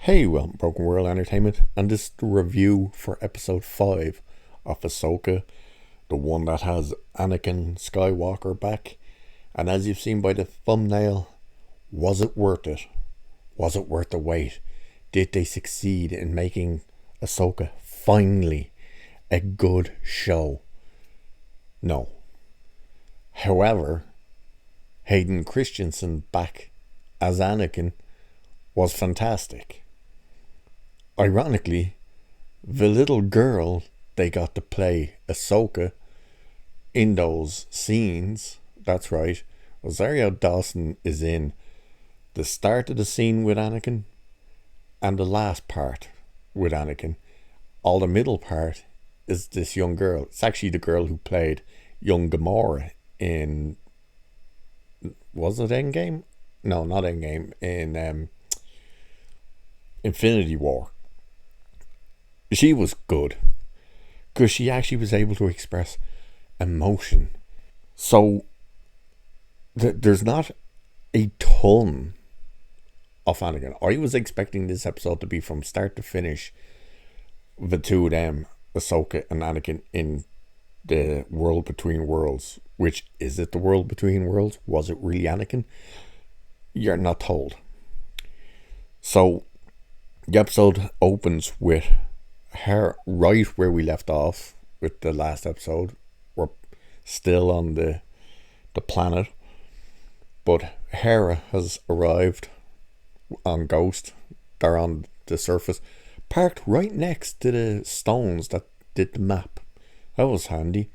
Hey, welcome Broken World Entertainment, and this is the review for episode 5 of Ahsoka, the one that has Anakin Skywalker back. And as you've seen by the thumbnail, was it worth it? Was it worth the wait? Did they succeed in making Ahsoka finally a good show? No. However, Hayden Christensen back as Anakin was fantastic. Ironically, the little girl they got to play Ahsoka in those scenes, that's right, Rosario Dawson is in the start of the scene with Anakin and the last part with Anakin. All the middle part is this young girl. It's actually the girl who played young Gamora in, was it Endgame? No, not Endgame, in Infinity War. She was good because she actually was able to express emotion. So there's not a ton of Anakin. I was expecting this episode to be from start to finish the two of them, Ahsoka and Anakin, in the world between worlds. Which, is it the world between worlds? Was it really Anakin? You're not told. So the episode opens with her right where we left off with the last episode. We're still on the planet, but Hera has arrived on Ghost. They're on the surface, parked right next to the stones that did the map. That was handy.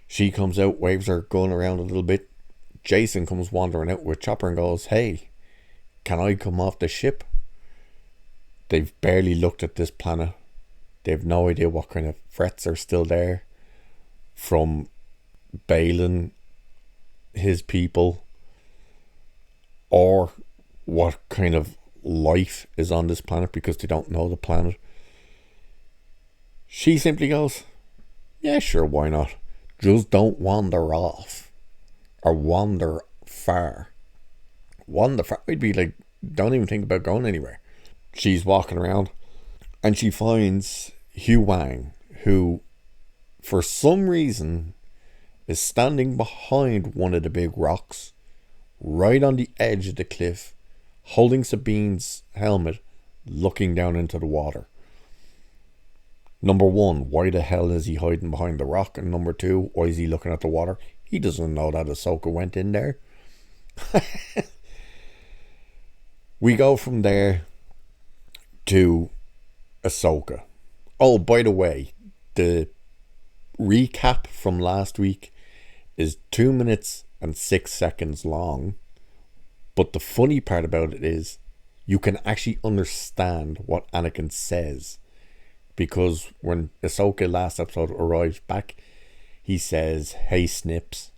She comes out, waves her gun around a little bit. Jason comes wandering out with Chopper and goes, "Hey, can I come off the ship?" They've barely looked at this planet. They've no idea what kind of threats are still there from Balin, his people, or what kind of life is on this planet because they don't know the planet. She simply goes, "Yeah, sure, why not? Just don't wander off or wander far." Wander far? I'd be like, don't even think about going anywhere. She's walking around and she finds Hugh Wang, who for some reason is standing behind one of the big rocks right on the edge of the cliff, holding Sabine's helmet, looking down into the water. Number one, why the hell is he hiding behind the rock? And number two, why is he looking at the water? He doesn't know that Ahsoka went in there. We go from there to Ahsoka. Oh, by the way, the recap from last week is 2 minutes and 6 seconds long. But the funny part about it is you can actually understand what Anakin says. Because when Ahsoka last episode arrives back, he says, "Hey, Snips,"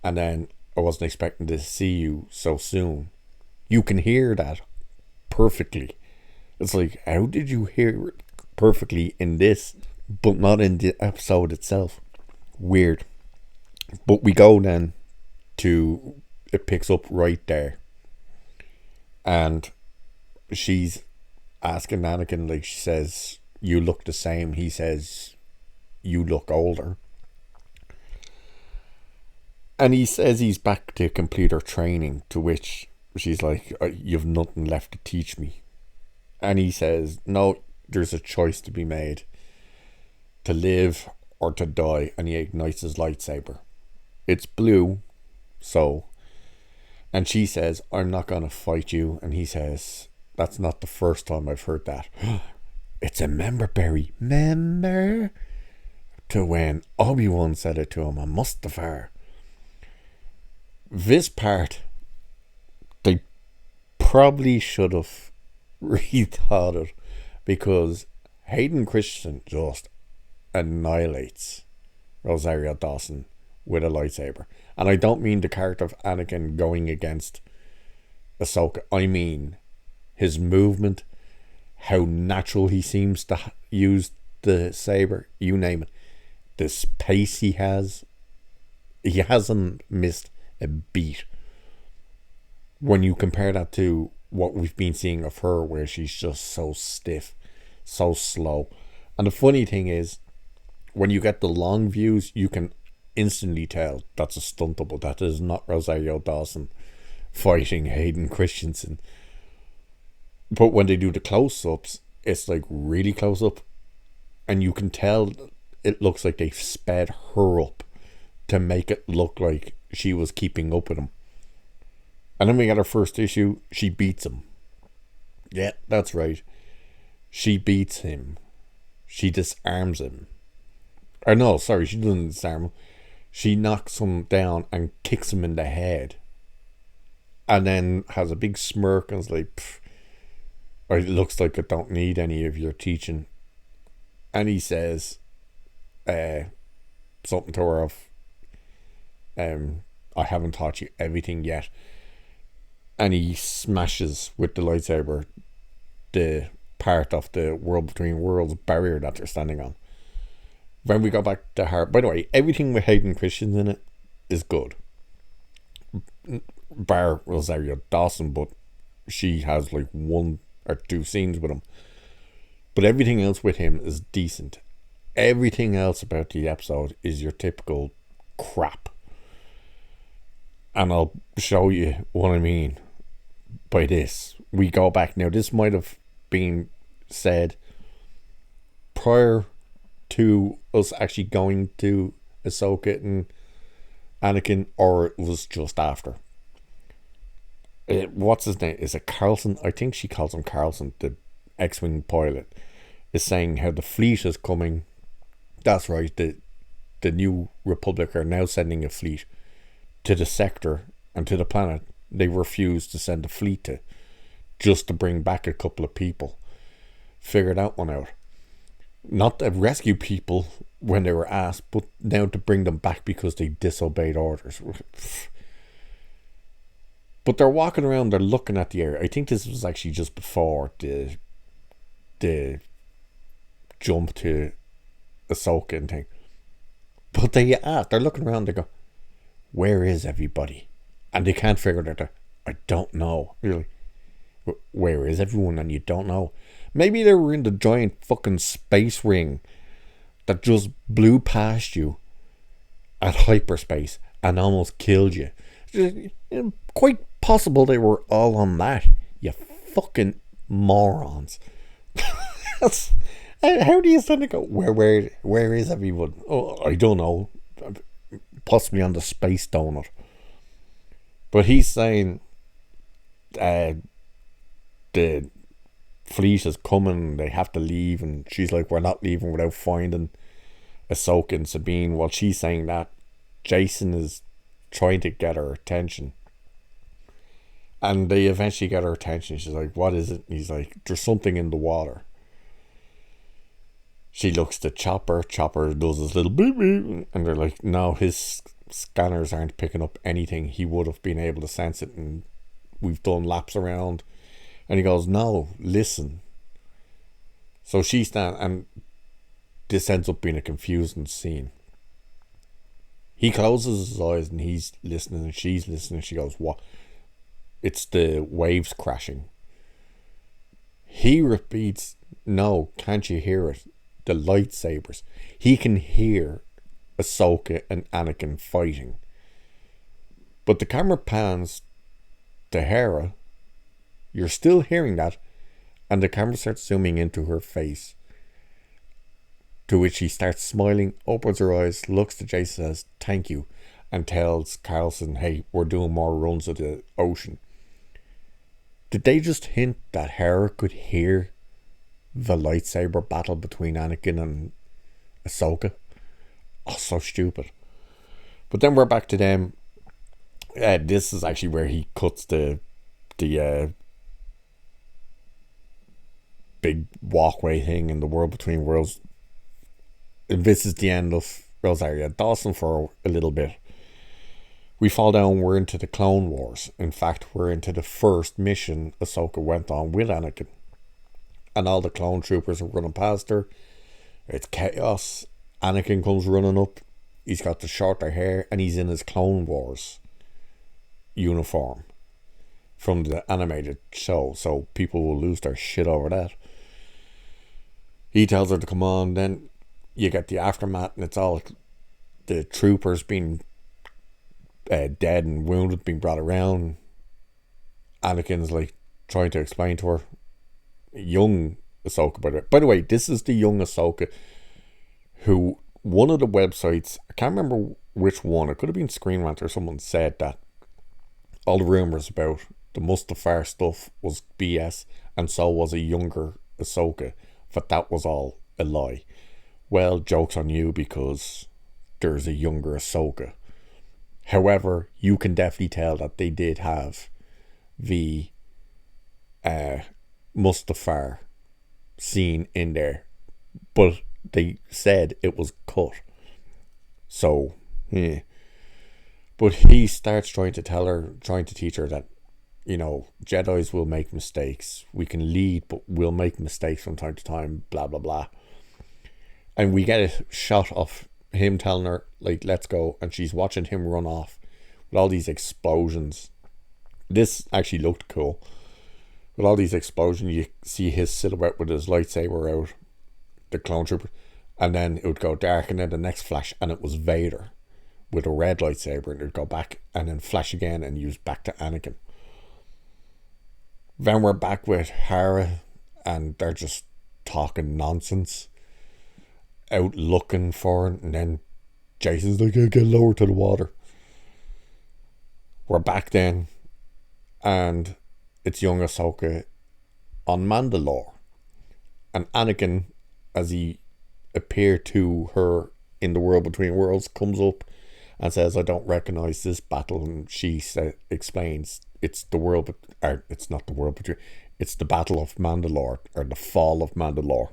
and then, "I wasn't expecting to see you so soon." You can hear that perfectly. It's like, how did you hear it perfectly in this, but not in the episode itself? Weird. But we go then to, it picks up right there. And she's asking Anakin, like, she says, "You look the same." He says, "You look older." And he says he's back to complete her training, to which she's like, "You've nothing left to teach me." And he says, "No, there's a choice to be made. To live or to die." And he ignites his lightsaber. It's blue, so. And she says, "I'm not going to fight you." And he says, "That's not the first time I've heard that." It's a member berry. Member? To when Obi-Wan said it to him on Mustafar. This part, they probably should have rethought it, because Hayden Christensen just annihilates Rosario Dawson with a lightsaber. And I don't mean the character of Anakin going against Ahsoka. I mean his movement, how natural he seems to use the saber, you name it. The pace he has, he hasn't missed a beat. When you compare that to what we've been seeing of her, where she's just so stiff, so slow. And the funny thing is, when you get the long views, you can instantly tell that's a stunt double. That is not Rosario Dawson fighting Hayden Christensen. But when they do the close-ups, it's like really close up, and you can tell it looks like they've sped her up to make it look like she was keeping up with him. And then we got her first issue. She beats him. Yeah, that's right. She beats him. She disarms him. Or no, sorry, she doesn't disarm him. She knocks him down and kicks him in the head. And then has a big smirk and is like, pfft, or it looks like I don't need any of your teaching. And he says something to her of, I haven't taught you everything yet. And he smashes with the lightsaber the part of the world between worlds barrier that they're standing on. When we go back to her, by the way, everything with Hayden Christensen in it is good. Bar Rosario Dawson, but she has like 1 or 2 scenes with him. But everything else with him is decent. Everything else about the episode is your typical crap. And I'll show you what I mean by this. We go back now. This might have been said prior to us actually going to Ahsoka and Anakin, or it was just after. What's his name? Is it Carlson? I think she calls him Carlson, the X-Wing pilot, is saying how the fleet is coming. That's right, the New Republic are now sending a fleet to the sector and to the planet they refused to send a fleet to, just to bring back a couple of people. Figure that one out. Not to rescue people when they were asked, but now to bring them back because they disobeyed orders. But they're walking around, they're looking at the area. I think this was actually just before the jump to Ahsoka and thing. But they're looking around, they go, where is everybody? And they can't figure it out. I don't know. Really, where is everyone? And you don't know. Maybe they were in the giant fucking space ring that just blew past you at hyperspace and almost killed you. Quite possible they were all on that. You fucking morons. How do you suddenly go, where is everyone? Oh, I don't know. Possibly on the space donut. But he's saying the fleet is coming, they have to leave, and she's like, we're not leaving without finding Ahsoka and Sabine. While she's saying that, Jason is trying to get her attention, and they eventually get her attention. She's like, what is it? And he's like, there's something in the water. She looks to Chopper does this little beep beep, and they're like, no, his scanners aren't picking up anything. He would have been able to sense it, and we've done laps around. And he goes, no, listen. So she stands, and this ends up being a confusing scene. He closes his eyes and he's listening, and she's listening. She goes, what? It's the waves crashing. He repeats, no, can't you hear it? The lightsabers. He can hear Ahsoka and Anakin fighting. But the camera pans to Hera. You're still hearing that, and the camera starts zooming into her face, to which she starts smiling, opens her eyes, looks to Jason, says thank you, and tells Carlson, hey, we're doing more runs of the ocean. Did they just hint that Hera could hear the lightsaber battle between Anakin and Ahsoka? Oh, so stupid. But then we're back to them. This is actually where he cuts the big walkway thing in the world between worlds. And this is the end of Rosario Dawson for a little bit. We fall down, we're into the Clone Wars. In fact, we're into the first mission Ahsoka went on with Anakin. And all the clone troopers are running past her. It's chaos. Anakin comes running up. He's got the shorter hair and he's in his Clone Wars uniform. from the animated show, so people will lose their shit over that. He tells her to come on, then you get the aftermath, and it's all the troopers being dead and wounded being brought around. Anakin's like trying to explain to her, young Ahsoka, by the way, this is the young Ahsoka who, one of the websites, I can't remember which one, it could have been Screen Rant or someone, said that all the rumours about the Mustafar stuff was BS, and so was a younger Ahsoka, but that was all a lie. Well, joke's on you, because there's a younger Ahsoka. However, you can definitely tell that they did have the Mustafar scene in there, but they said it was cut. So, yeah. But he starts trying to teach her that, Jedis will make mistakes. We can lead, but we'll make mistakes from time to time, blah, blah, blah. And we get a shot of him telling her, like, let's go, and she's watching him run off with all these explosions. This actually looked cool. With all these explosions, you see his silhouette with his lightsaber out, the clone trooper, and then it would go dark, and then the next flash, and it was Vader with a red lightsaber, and it would go back, and then flash again, and use back to Anakin. Then we're back with Hera, and they're just talking nonsense, out looking for it, and then Jason's like, get lower to the water. We're back then, and it's young Ahsoka on Mandalore, and Anakin, as he appeared to her in the World Between Worlds, comes up and says, I don't recognize this battle, and she explains it's the world, or it's not the World Between, it's the Battle of Mandalore, or the Fall of Mandalore.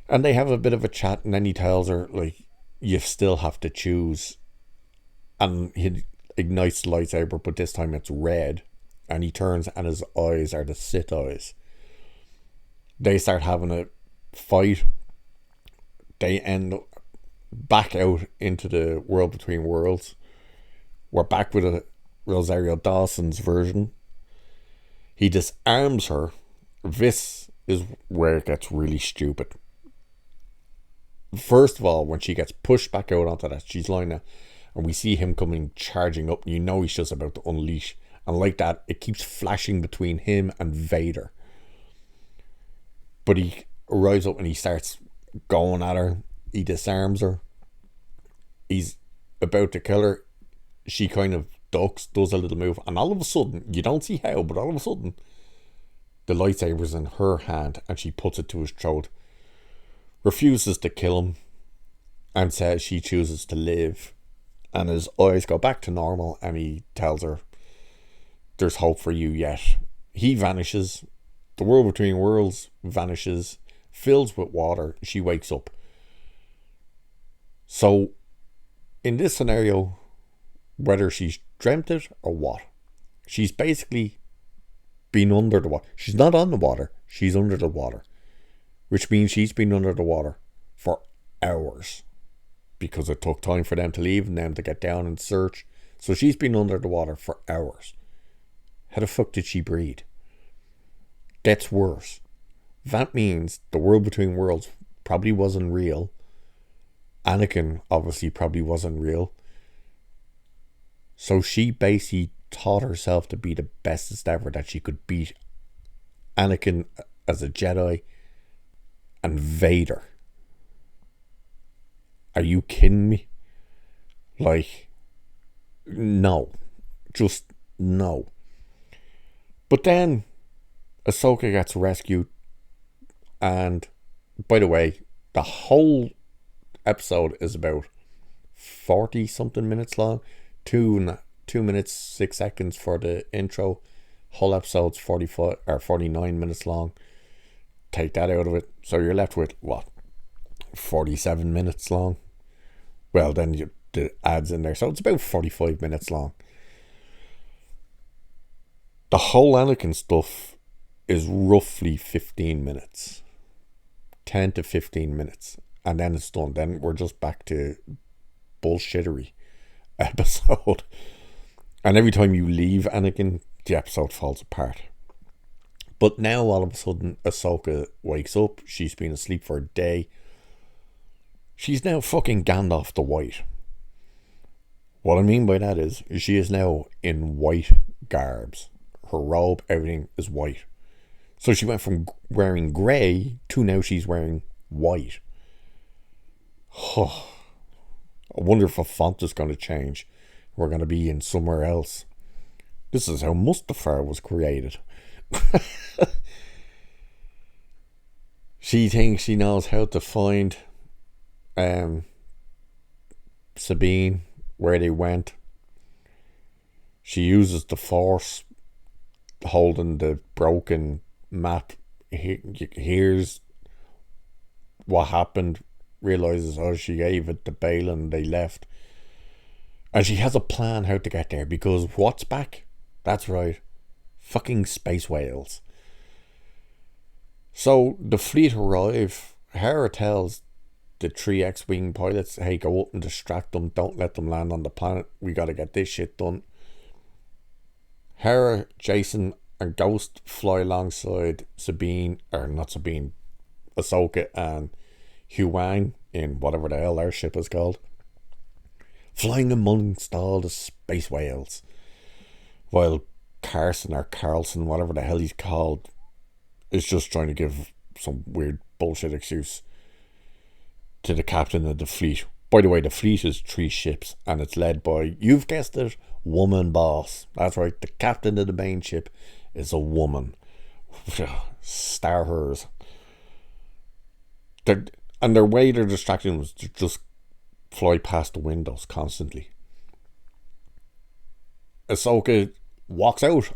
And they have a bit of a chat, and then he tells her, like, you still have to choose. And he ignites the lightsaber, but this time it's red, and he turns, and his eyes are the Sith eyes. They start having a fight. They end up back out into the World Between Worlds. We're back with a Rosario Dawson's version. He disarms her. This is where it gets really stupid. First of all, when she gets pushed back out onto that, she's lying there, and we see him coming charging up, and you know he's just about to unleash. And like that, it keeps flashing between him and Vader. But he arrives up and he starts going at her. He disarms her. He's about to kill her. She kind of ducks, does a little move, and all of a sudden, you don't see how, but all of a sudden, the lightsaber's in her hand, and she puts it to his throat. Refuses to kill him, and says she chooses to live. And his eyes go back to normal, and he tells her, there's hope for you yet. He vanishes. The World Between Worlds vanishes, fills with water. She wakes up. So, in this scenario, whether she's dreamt it or what, she's basically been under the water. She's not on the water, she's under the water. Which means she's been under the water for hours. Because it took time for them to leave and them to get down and search. So she's been under the water for hours. How the fuck did she breathe? Gets worse. That means the World Between Worlds probably wasn't real. Anakin obviously probably wasn't real. So she basically taught herself to be the bestest ever that she could beat Anakin as a Jedi and Vader. Are you kidding me? Like, no. Just no. But then Ahsoka gets rescued, and by the way, the whole episode is about 40 something minutes long. 2 minutes 6 seconds for the intro. Whole episode's 45 or 49 minutes long. Take that out of it, so you're left with what, 47 minutes long. Well, then the ads in there, so it's about 45 minutes long. The whole Anakin stuff is roughly 15 minutes, 10 to 15 minutes, and then it's done. Then we're just back to bullshittery episode. And every time you leave Anakin, the episode falls apart. But now all of a sudden, Ahsoka wakes up. She's been asleep for a day. She's now fucking Gandalf the White. What I mean by that is, she is now in white garbs. Her robe, everything is white. So she went from wearing grey to now she's wearing white. Oh, I wonder if a font is going to change. We're going to be in somewhere else. This is how Mustafar was created. She thinks she knows how to find Sabine, where they went. She uses the Force, holding the broken map. Hears what happened, realizes, oh, she gave it to Balin, they left. And she has a plan how to get there, because what's back? That's right, fucking space whales. So the fleet arrive. Hera tells the 3 X-Wing pilots, hey, go up and distract them, don't let them land on the planet, we gotta get this shit done. Hera, Jason and Ghost fly alongside Sabine, or not Sabine, Ahsoka and Huang in whatever the hell their ship is called, flying amongst all the space whales, while Carson or Carlson, whatever the hell he's called, is just trying to give some weird bullshit excuse to the captain of the fleet. By the way, the fleet is 3 ships, and it's led by, you've guessed it, woman boss. That's right, the captain of the main ship is a woman. Star hers. And their way they're distracting them is to just fly past the windows constantly. Ahsoka walks out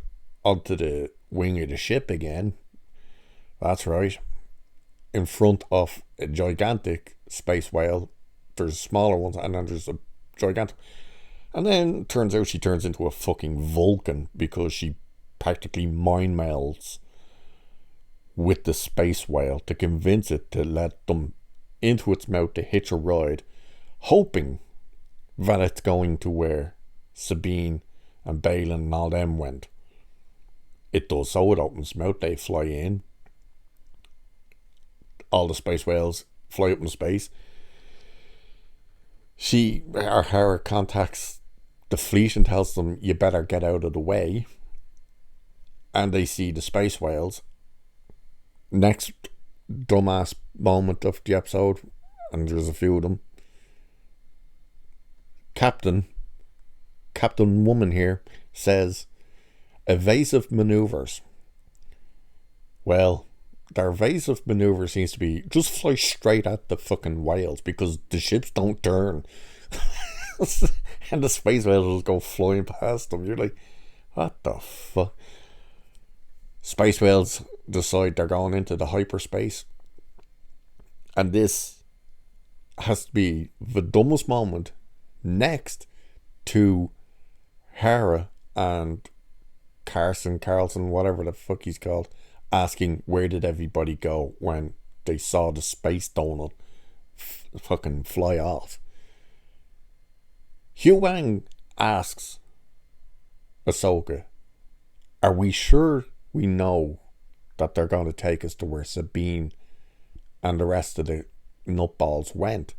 onto the wing of the ship again. That's right. In front of a gigantic space whale. There's smaller ones, and then there's a gigantic. And then turns out she turns into a fucking Vulcan because she practically mind melds with the space whale to convince it to let them into its mouth to hitch a ride, hoping that it's going to where Sabine and Balin and all them went. It does so, it opens its mouth, they fly in. All the space whales fly up in space. Hera contacts the fleet and tells them, you better get out of the way. And they see the space whales. Next dumbass moment of the episode, and there's a few of them. Captain Woman here says, evasive maneuvers. Well, their evasive maneuver seems to be just fly straight at the fucking whales, because the ships don't turn. And the space whales just go flying past them. You're like, what the fuck? Space whales decide they're going into the hyperspace. And this has to be the dumbest moment next to Hera and Carlson, whatever the fuck he's called, asking where did everybody go when they saw the space donut fucking fly off. Huang asks Ahsoka, are we sure we know that they're going to take us to where Sabine and the rest of the nutballs went?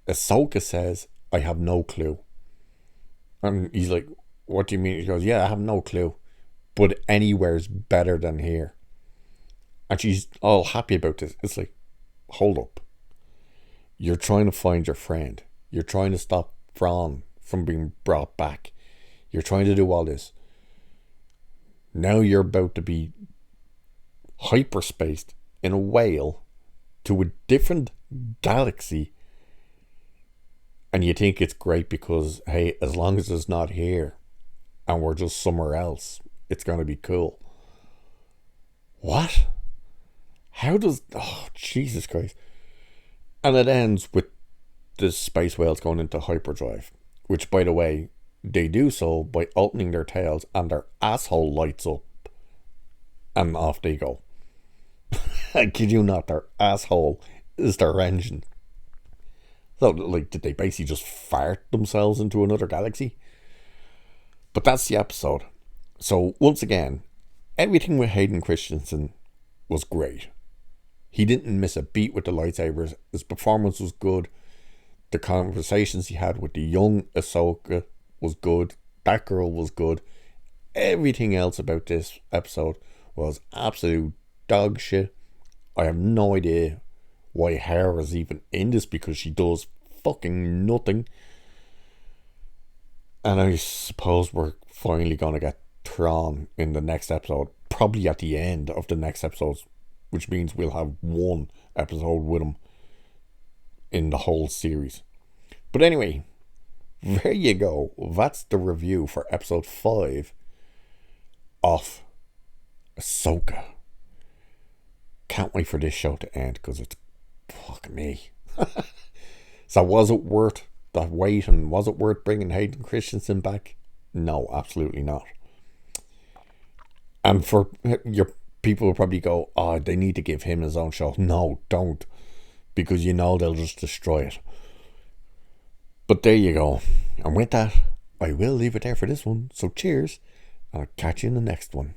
Ahsoka says, I have no clue. And he's like, what do you mean? He goes, yeah, I have no clue, but anywhere's better than here. And she's all happy about this. It's like, hold up, you're trying to find your friend, you're trying to stop Thrawn from being brought back, you're trying to do all this. Now you're about to be hyperspaced in a whale to a different galaxy, and you think it's great because, hey, as long as it's not here and we're just somewhere else, it's going to be cool. What? How does... Oh, Jesus Christ. And it ends with the space whales going into hyperdrive, which, by the way, they do so by opening their tails and their asshole lights up and off they go. I kid you not, their asshole is their engine. So, like, did they basically just fart themselves into another galaxy? But that's the episode. So once again, everything with Hayden Christensen was great. He didn't miss a beat with the lightsabers. His performance was good. The conversations he had with the young Ahsoka was good. That girl was good. Everything else about this episode was absolute dog shit. I have no idea why Hera is even in this, because she does fucking nothing. And I suppose we're finally gonna get Thrawn in the next episode, probably at the end of the next episode, which means we'll have one episode with him in the whole series. But anyway, there you go. That's the review for episode 5 of Ahsoka. Can't wait for this show to end, because it's fuck me. So was it worth that wait, and was it worth bringing Hayden Christensen back? No, absolutely not. And for your people will probably go, oh, they need to give him his own show. No, don't, because you know they'll just destroy it. But there you go. And with that, I will leave it there for this one. So cheers, and I'll catch you in the next one.